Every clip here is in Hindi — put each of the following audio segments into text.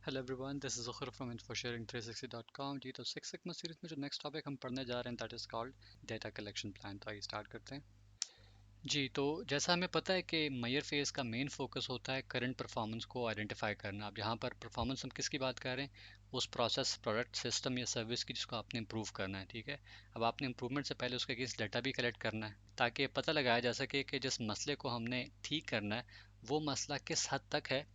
हेलो एवरीवन, दिस इज़ ज़ुखर फ्रॉम infosharing360.com। जी, तो सिक्स सिग्मा सीरीज में जो नेक्स्ट टॉपिक हम पढ़ने जा रहे हैं that is called data collection plan. तो आइए स्टार्ट करते हैं। जी, तो जैसा हमें पता है कि मेयर फेज़ का मेन फोकस होता है करंट परफॉर्मेंस को आइडेंटिफाई करना। अब यहाँ पर परफॉर्मेंस हम किसकी बात कर रहे हैं? उस प्रोसेस, प्रोडक्ट, सिस्टम या सर्विस की जिसको आपने इम्प्रूव करना है। ठीक है, अब आपने इम्प्रूवमेंट से पहले उसके अगेंस्ट डाटा भी कलेक्ट करना है ताकि पता लगाया जा सके कि जिस मसले को हमने ठीक करना है वो मसला किस हद तक है।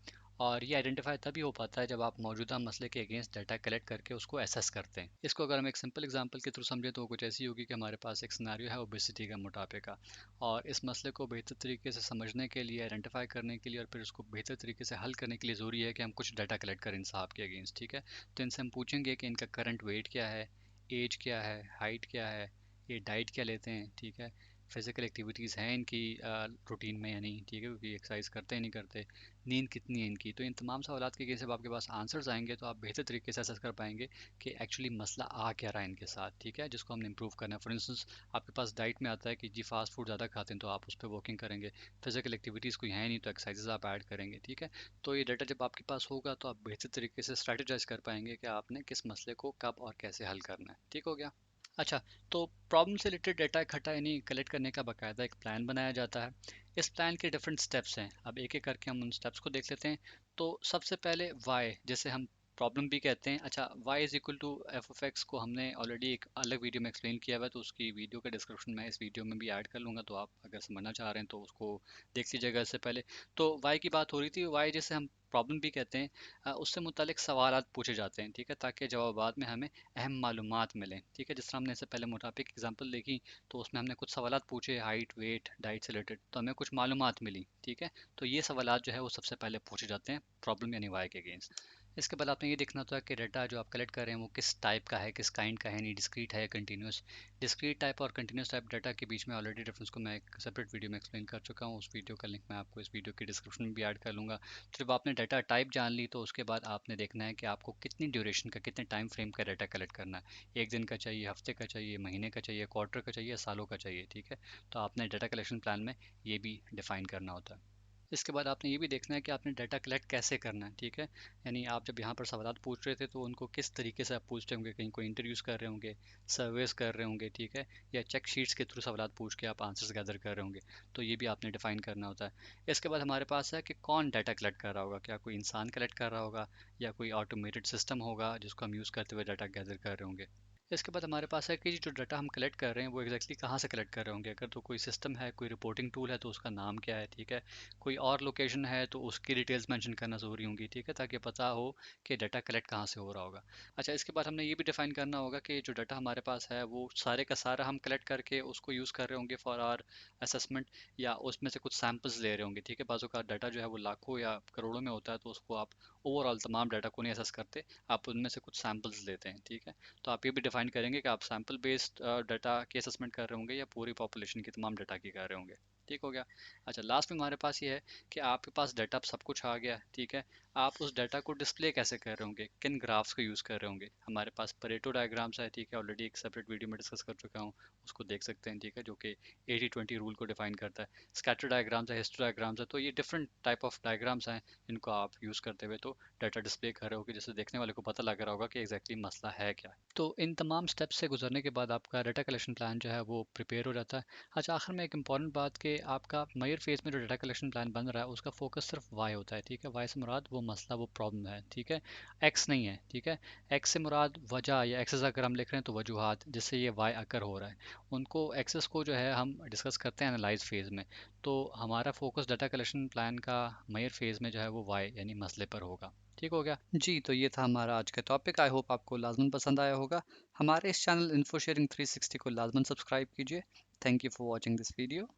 और ये आइडेंटिफाई तभी हो पाता है जब आप मौजूदा मसले के अगेंस्ट डाटा कलेक्ट करके उसको एसेस करते हैं। इसको अगर हम एक सिंपल एग्जांपल के थ्रू समझें तो वो कुछ ऐसी होगी कि हमारे पास एक सिनेरियो है ओबेसिटी का, मोटापे का। और इस मसले को बेहतर तरीके से समझने के लिए, आइडेंटिफाई करने के लिए और फिर उसको बेहतर तरीके से हल करने के लिए ज़रूरी है कि हम कुछ डाटा कलेक्ट करें इंसाफ के अगेंस्ट। ठीक है, तो इनसे हम पूछेंगे कि इनका करंट वेट क्या है, एज क्या है, हाइट क्या है, ये डाइट क्या लेते हैं। ठीक है, फिजिकल एक्टिविटीज़ हैं इनकी रूटीन में या नहीं। ठीक है, क्योंकि एक्सरसाइज करते हैं नहीं करते, नींद कितनी है इनकी। तो इन तमाम सवालात के जब आपके पास आंसर्स आएंगे तो आप बेहतर तरीके से असेस कर पाएंगे कि एक्चुअली मसला आ क्या रहा है इनके साथ। ठीक है, जिसको हमने इंप्रूव करना है। फॉर इंस्टेंस, आपके पास डाइट में आता है कि जी फास्ट फूड ज़्यादा खाते हैं तो आप उस पर वॉकिंग करेंगे। फिजिकल एक्टिविटीज़ कोई है नहीं तो एक्सरसाइजेज आप ऐड करेंगे। ठीक है, तो ये डाटा जब आपके पास होगा तो आप बेहतर तरीके से स्ट्रेटेजाइज कर पाएंगे कि आपने किस मसले को कब और कैसे हल करना है। ठीक हो गया। अच्छा, तो प्रॉब्लम से रिलेटेड डाटा इकट्ठा यानी कलेक्ट करने का बाकायदा एक प्लान बनाया जाता है। इस प्लान के डिफरेंट स्टेप्स हैं। अब एक एक करके हम उन स्टेप्स को देख लेते हैं। तो सबसे पहले वाई, जैसे हम प्रॉब्लम भी कहते हैं। अच्छा, Y is equal to F of X को हमने ऑलरेडी एक अलग वीडियो में एक्सप्लेन किया हुआ है, तो उसकी वीडियो के डिस्क्रिप्शन में इस वीडियो में भी ऐड कर लूँगा, तो आप अगर समझना चाह रहे हैं तो उसको देख लीजिएगा इससे पहले। तो वाई की बात हो रही थी। वाई जैसे हम प्रॉब्लम भी कहते हैं, उससे मुतालिक सवालात पूछे जाते हैं। ठीक है, ताकि जवाबात में हमें अहम मालूमात मिलें। ठीक है, जिस तरह हमने इससे पहले मोटापे की एग्जांपल देखी, तो उसमें हमने कुछ सवालात पूछे हाइट, वेट, डाइट से रिलेटेड, तो हमें कुछ मालूमात मिली। ठीक है, तो ये सवालात जो है वो सबसे पहले पूछे जाते हैं प्रॉब्लम यानी वाई के अगेंस्ट। इसके बाद आपने ये देखना होता है कि डाटा जो आप कलेक्ट कर रहे हैं वो किस टाइप का है, किस काइंड का है, नहीं डिस्क्रीट है या कंटिन्यूस। डिस्क्रीट टाइप और कंटिन्यूस टाइप डाटा के बीच में ऑलरेडी डिफरेंस को मैं एक सेपरेट वीडियो में एक्सप्लेन कर चुका हूँ। उस वीडियो का लिंक मैं आपको इस वीडियो के डिस्क्रिप्शन में भी ऐड कर लूँगा। तो जब आपने डाटा टाइप जान ली तो उसके बाद आपने देखना है कि आपको कितनी ड्यूरेशन का, कितने टाइम फ्रेम का डाटा कलेक्ट करना है। एक दिन का चाहिए, हफ्ते का चाहिए, महीने का चाहिए, क्वार्टर का चाहिए, सालों का चाहिए। ठीक है, तो आपने डाटा कलेक्शन प्लान में ये भी डिफाइन करना होता है। इसके बाद आपने ये भी देखना है कि आपने डाटा कलेक्ट कैसे करना है। ठीक है, यानी आप जब यहाँ पर सवालात पूछ रहे थे तो उनको किस तरीके से आप पूछ रहे होंगे, कहीं कोई इंटरव्यूज़ कर रहे होंगे, सर्वेस कर रहे होंगे। ठीक है, या चेक शीट्स के थ्रू सवालात पूछ के आप आंसर्स गैदर कर रहे होंगे, तो ये भी आपने डिफाइन करना होता है। इसके बाद हमारे पास है कि कौन डाटा कलेक्ट कर रहा होगा, क्या कोई इंसान कलेक्ट कर रहा होगा या कोई ऑटोमेटेड सिस्टम होगा जिसको हम यूज़ करते हुए डाटा गैदर कर रहे होंगे। इसके बाद हमारे पास है कि जो डाटा हम कलेक्ट कर रहे हैं वो एग्जैक्टली कहाँ से कलेक्ट कर रहे होंगे। अगर तो कोई सिस्टम है, कोई रिपोर्टिंग टूल है तो उसका नाम क्या है। ठीक है, कोई और लोकेशन है तो उसकी डिटेल्स मेंशन करना ज़रूरी होंगी। ठीक है, ताकि पता हो कि डाटा कलेक्ट कहाँ से हो रहा होगा। अच्छा, इसके बाद हमने ये भी डिफाइन करना होगा कि जो डाटा हमारे पास है वो सारे का सारा हम कलेक्ट करके उसको यूज़ कर रहे होंगे फॉर आवर असेसमेंट, या उसमें से कुछ सैम्पल्स ले रहे होंगे। ठीक है, बाजू का डाटा जो है वो लाखों या करोड़ों में होता है, तो उसको आप ओवरऑल तमाम डाटा को नहीं असेस करते, आप उनमें से कुछ सैम्पल्स लेते हैं। ठीक है, तो आप ये भी डिफाइन करेंगे कि आप सैंपल बेस्ड डाटा की असेसमेंट कर रहे होंगे या पूरी पॉपुलेशन की तमाम डाटा की कर रहे होंगे। ठीक हो गया। अच्छा, लास्ट में हमारे पास ये है कि आपके पास डाटा सब कुछ आ गया। ठीक है, आप उस डाटा को डिस्प्ले कैसे कर रहे होंगे, किन ग्राफ्स को यूज़ कर रहे होंगे। हमारे पास परेटो डायग्राम्स है। ठीक है, ऑलरेडी एक सेपरेट वीडियो में डिस्कस कर चुका हूँ, उसको देख सकते हैं। ठीक है, जो कि 80-20 रूल को डिफाइन करता है। स्कैटर डायग्राम्स है, हिस्टोडायग्राम्स है, तो ये डिफरेंट टाइप ऑफ डायग्राम्स हैं जिनको आप यूज़ करते हुए तो डाटा डिस्प्ले कर रहे होगे, जिससे देखने वाले को पता लग रहा होगा कि एग्जैक्टली मसला है क्या। तो इन तमाम स्टेप्स से गुजरने के बाद आपका डाटा कलेक्शन प्लान जो है वो प्रिपेयर हो जाता है। अच्छा, आखिर में एक इंपॉर्टेंट बात कि आपका मेयर फेज में जो डाटा कलेक्शन प्लान बन रहा है उसका फोकस सिर्फ वाई होता है। ठीक है, वाई से मुराद वो मसला, वो प्रॉब्लम है। ठीक है, एक्स नहीं है। ठीक है, एक्स से मुराद वजह या एक्सेस अगर हम लिख रहे हैं तो वजूहात जिससे ये वाई अकर हो रहा है, उनको एक्सेस को जो है हम डिस्कस करते हैं एनालाइज फेज़ में। तो हमारा फोकस डाटा कलेक्शन प्लान का मेयर फेज़ में जो है वो वाई यानी मसले पर होगा। ठीक हो गया जी। तो ये था हमारा आज का टॉपिक। आई होप आपको लाजमन पसंद आया होगा। हमारे इस चैनल इन्फो शेयरिंग 360 को लाजमन सब्सक्राइब कीजिए। Thank you for watching this video.